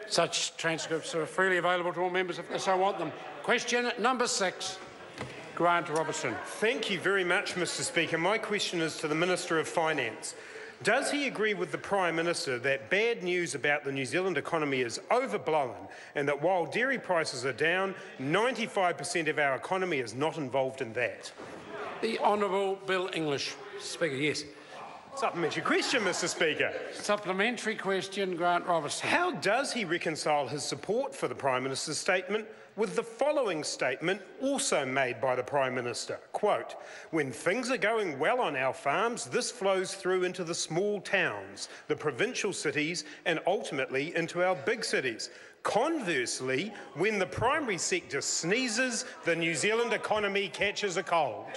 Such transcripts are freely available to all members if they so want them. Question number 6. Grant Robertson. Thank you very much, Mr Speaker. My question is to the Minister of Finance. Does he agree with the Prime Minister that bad news about the New Zealand economy is overblown and that while dairy prices are down, 95% of our economy is not involved in that? The Honourable Bill English. Speaker, yes. Supplementary question, Mr Speaker. Supplementary question, Grant Robertson. How does he reconcile his support for the Prime Minister's statement with the following statement also made by the Prime Minister? Quote, "When things are going well on our farms, this flows through into the small towns, the provincial cities and ultimately into our big cities. Conversely, when the primary sector sneezes, the New Zealand economy catches a cold."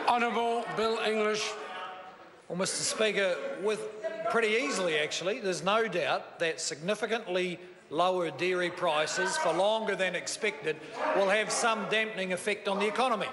Honourable Bill English. Well, Mr Speaker, pretty easily actually, there's no doubt that significantly lower dairy prices for longer than expected will have some dampening effect on the economy.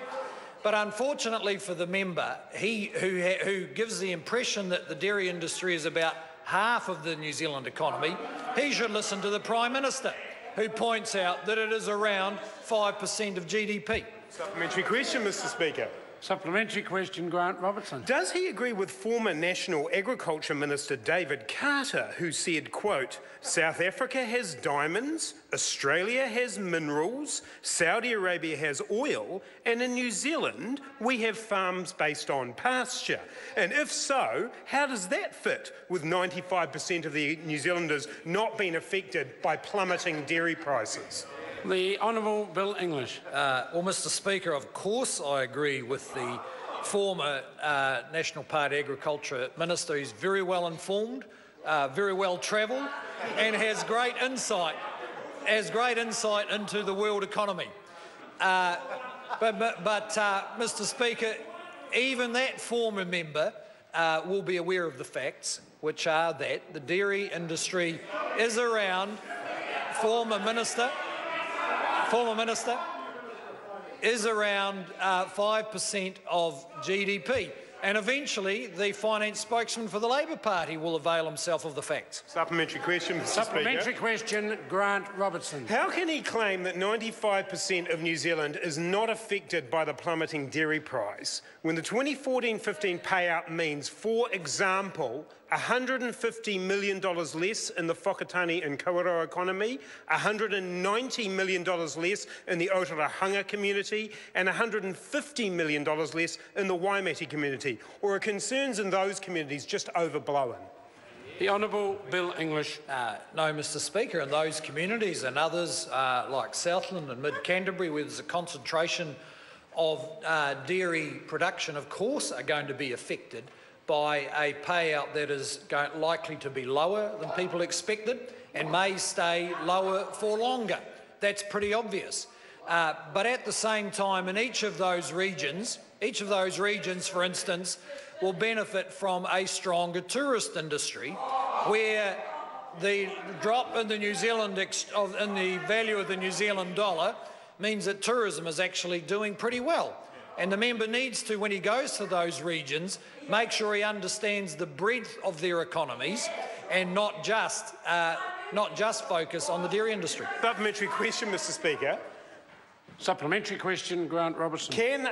But unfortunately for the member, who gives the impression that the dairy industry is about half of the New Zealand economy, he should listen to the Prime Minister, who points out that it is around 5% of GDP. Supplementary question, Mr Speaker. Supplementary question, Grant Robertson. Does he agree with former National Agriculture Minister David Carter, who said, quote, "South Africa has diamonds, Australia has minerals, Saudi Arabia has oil, and in New Zealand we have farms based on pasture. And if so, how does that fit with 95% of the New Zealanders not being affected by plummeting dairy prices?" The Honourable Bill English. Well, Mr Speaker, of course I agree with the former National Party Agriculture Minister. He's very well informed, very well travelled, and has great insight into the world economy. But Mr Speaker, even that former member will be aware of the facts, which are that the dairy industry is around, former minister, is around 5% of GDP. And eventually, the finance spokesman for the Labor Party will avail himself of the facts. Supplementary question, Mr Supplementary Speaker. question, Grant Robertson. How can he claim that 95% of New Zealand is not affected by the plummeting dairy price when the 2014-15 payout means, for example, $150 million less in the Whakatane and Kawerau economy, $190 million less in the Otorohanga community, and $150 million less in the Waimate community? Or are concerns in those communities just overblown? The Honourable Bill English. No, Mr Speaker, in those communities and others like Southland and Mid-Canterbury, where there's a concentration of dairy production, of course, are going to be affected by a payout that is likely to be lower than people expected and may stay lower for longer. That's pretty obvious. But at the same time, in each of those regions, for instance, will benefit from a stronger tourist industry, where the drop in the New Zealand in the value of the New Zealand dollar means that tourism is actually doing pretty well. And the member needs to, when he goes to those regions, make sure he understands the breadth of their economies and not just focus on the dairy industry. Supplementary question, Mr Speaker. Supplementary question, Grant Robertson. Can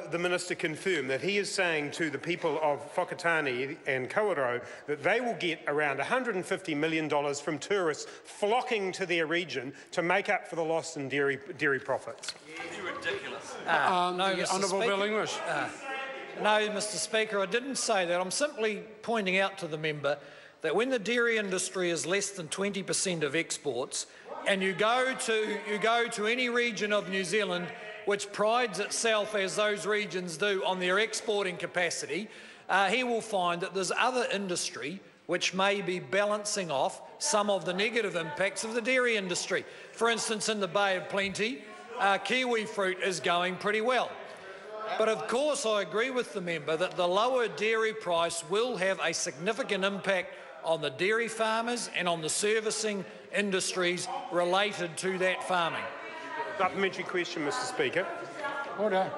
the Minister confirm that he is saying to the people of Whakatane and Kawerau that they will get around $150 million from tourists flocking to their region to make up for the loss in dairy profits? It's ridiculous. No, Mr. Honourable Bill English. No, Mr Speaker, I didn't say that. I'm simply pointing out to the member that when the dairy industry is less than 20% of exports, and you go to any region of New Zealand which prides itself, as those regions do, on their exporting capacity, he will find that there's other industry which may be balancing off some of the negative impacts of the dairy industry. For instance, in the Bay of Plenty, kiwi fruit is going pretty well. But of course I agree with the member that the lower dairy price will have a significant impact on the dairy farmers and on the servicing industries related to that farming. Supplementary question, Mr Speaker. Order.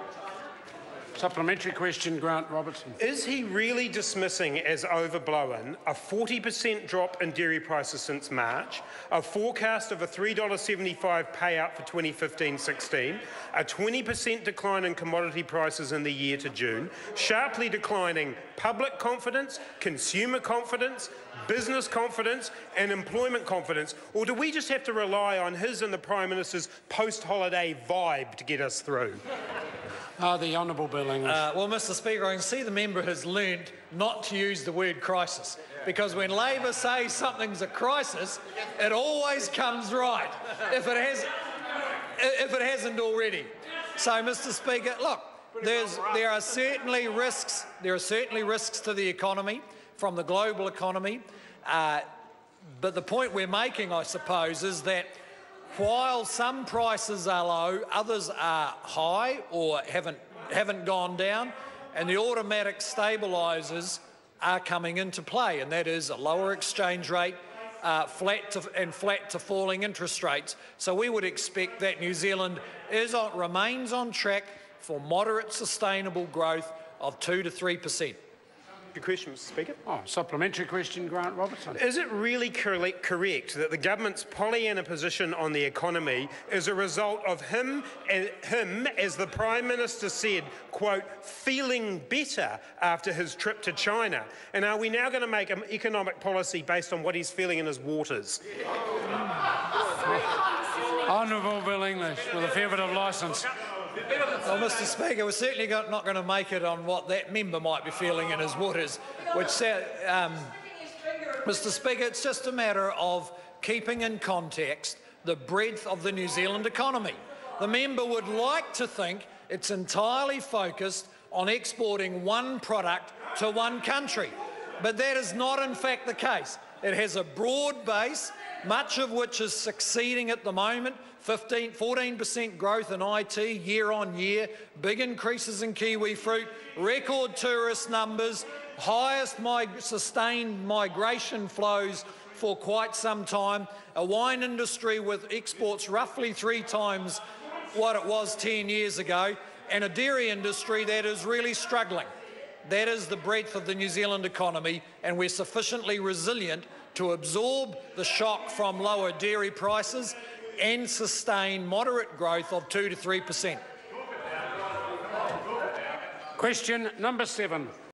Supplementary question, Grant Robertson. Is he really dismissing as overblown a 40% drop in dairy prices since March, a forecast of a $3.75 payout for 2015-16, a 20% decline in commodity prices in the year to June, sharply declining public confidence, consumer confidence, business confidence and employment confidence? Or do we just have to rely on his and the Prime Minister's post-holiday vibe to get us through? The Honourable Bill English. Well, Mr Speaker, I can see the member has learned not to use the word crisis, because when Labor says something's a crisis, it always comes right, if it hasn't already. So, Mr Speaker, look, there are certainly risks. There are certainly risks to the economy, from the global economy. But the point we're making, I suppose, is that while some prices are low, others are high or haven't gone down, and the automatic stabilisers are coming into play, and that is a lower exchange rate, flat to falling interest rates. So we would expect that New Zealand remains on track for moderate sustainable growth of 2 to 3%. Your question, Mr Speaker. Supplementary question, Grant Robertson. Is it really correct that the government's Pollyanna position on the economy is a result of him, as the Prime Minister said, quote, feeling better after his trip to China? And are we now going to make an economic policy based on what he's feeling in his waters? Honourable Bill English, with a fair bit of licence. Well, Mr Speaker, we're certainly not going to make it on what that member might be feeling in his waters, which, Mr Speaker, it's just a matter of keeping in context the breadth of the New Zealand economy. The member would like to think it's entirely focused on exporting one product to one country, but that is not in fact the case. It has a broad base, much of which is succeeding at the moment. 14% growth in IT year on year, big increases in kiwi fruit, record tourist numbers, highest sustained migration flows for quite some time, a wine industry with exports roughly 3 times what it was 10 years ago, and a dairy industry that is really struggling. That is the breadth of the New Zealand economy, and we're sufficiently resilient to absorb the shock from lower dairy prices and sustain moderate growth of 2 to 3%. Question number 7.